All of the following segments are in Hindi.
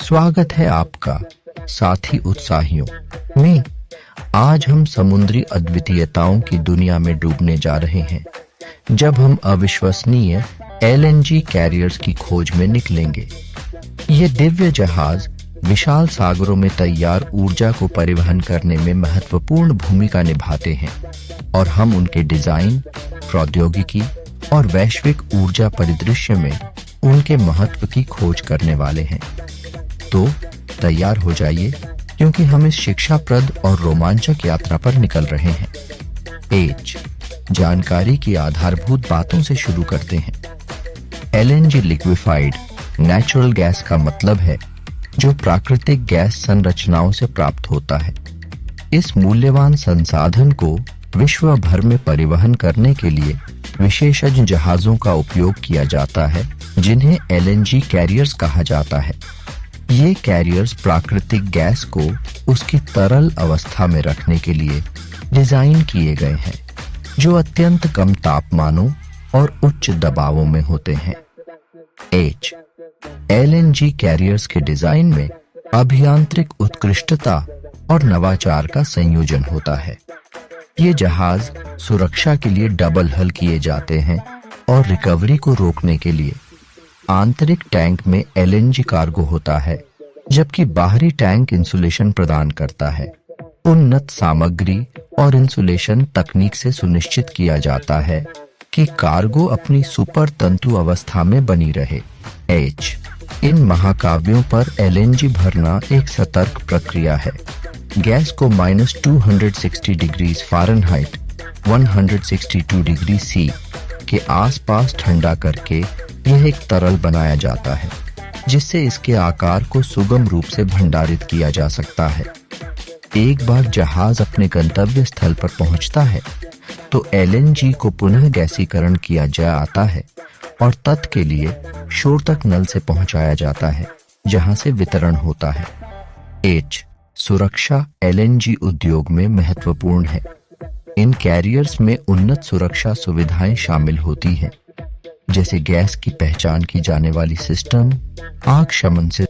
स्वागत है आपका साथी उत्साहियों में। आज हम समुद्री अद्वितीयताओं की दुनिया में डूबने जा रहे हैं जब हम अविश्वसनीय एलएनजी कैरियर्स की खोज में निकलेंगे। ये दिव्य जहाज विशाल सागरों में तैयार ऊर्जा को परिवहन करने में महत्वपूर्ण भूमिका निभाते हैं और हम उनके डिजाइन, प्रौद्योगिकी और वैश्विक ऊर्जा परिदृश्य में उनके महत्व की खोज करने वाले हैं। तो तैयार हो जाइए, क्योंकि हम इस शिक्षाप्रद और रोमांचक यात्रा पर निकल रहे हैं। एच जानकारी की आधारभूत बातों से शुरू करते हैं। एलएनजी लिक्विफाइड नेचुरल गैस का मतलब है जो प्राकृतिक गैस संरचनाओं से प्राप्त होता है। इस मूल्यवान संसाधन को विश्व भर में परिवहन करने के लिए विशेषज्ञ जहाजों का उपयोग किया जाता है, जिन्हें एलएनजी कैरियर्स कहा जाता है। ये कैरियर्स प्राकृतिक गैस को उसकी तरल अवस्था में रखने के लिए डिजाइन किए गए हैं, जो अत्यंत कम तापमानों और उच्च दबावों में होते हैं। एच एलएनजी कैरियर्स के डिजाइन में अभियांत्रिक उत्कृष्टता और नवाचार का संयोजन होता है। ये जहाज सुरक्षा के लिए डबल हल किए जाते हैं और रिकवरी को रोकने के लिए आंतरिक टैंक में एलएनजी कार्गो होता है, जबकि बाहरी टैंक इंसुलेशन प्रदान करता है। उन्नत सामग्री और इंसुलेशन तकनीक से सुनिश्चित किया जाता है कि कार्गो अपनी सुपर तंतु अवस्था में बनी रहे। एच इन महाकाव्यों पर एलएनजी भरना एक सतर्क प्रक्रिया है। गैस को -260 डिग्री फ़ारेनहाइट 162 डिग्री सी के आसपास ठंडा करके यह एक तरल बनाया जाता है, जिससे इसके आकार को सुगम रूप से भंडारित किया जा सकता है। एक बार जहाज अपने गंतव्य स्थल पर पहुंचता है तो एलएनजी को पुनः गैसीकरण किया जाता है और तत् के लिए शोरतक नल से पहुंचाया जाता है, जहां से वितरण होता है। एच सुरक्षा एलएनजी उद्योग में महत्वपूर्ण है। इन कैरियर्स में उन्नत सुरक्षा सुविधाएं शामिल होती हैं, जैसे गैस की पहचान की जाने वाली सिस्टम, आग शमन से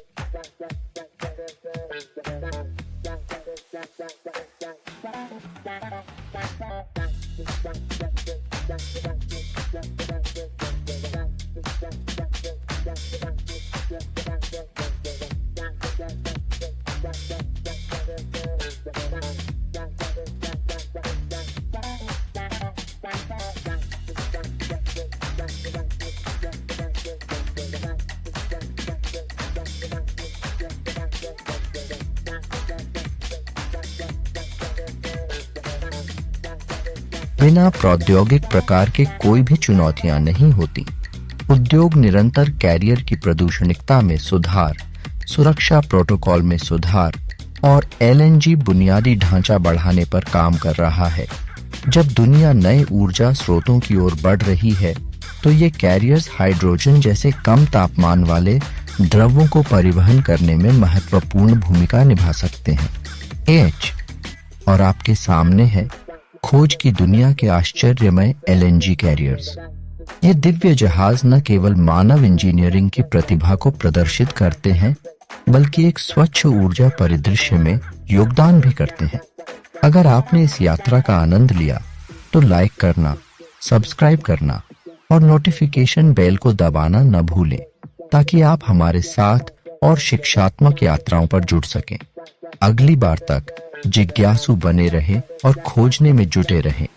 बिना प्रौद्योगिक प्रकार के कोई भी चुनौतियां नहीं होती। उद्योग निरंतर कैरियर की प्रदूषणिकता में सुधार, सुरक्षा प्रोटोकॉल में सुधार और एलएनजी बुनियादी ढांचा बढ़ाने पर काम कर रहा है। जब दुनिया नए ऊर्जा स्रोतों की ओर बढ़ रही है, तो ये कैरियर्स हाइड्रोजन जैसे कम तापमान वाले द्रवों को परिवहन करने में महत्वपूर्ण भूमिका निभा सकते हैं। एच और आपके सामने है खोज की दुनिया के आश्चर्यमय एलएनजी कैरियर्स। ये दिव्य जहाज न केवल मानव इंजीनियरिंग की प्रतिभा को प्रदर्शित करते हैं, बल्कि एक स्वच्छ ऊर्जा परिदृश्य में योगदान भी करते हैं। अगर आपने इस यात्रा का आनंद लिया तो लाइक करना, सब्सक्राइब करना और नोटिफिकेशन बेल को दबाना न भूलें, ताकि आप हमारे साथ और शिक्षात्मक यात्राओं पर जुड़ सकें। अगली बार तक जिज्ञासु बने रहें और खोजने में जुटे रहें।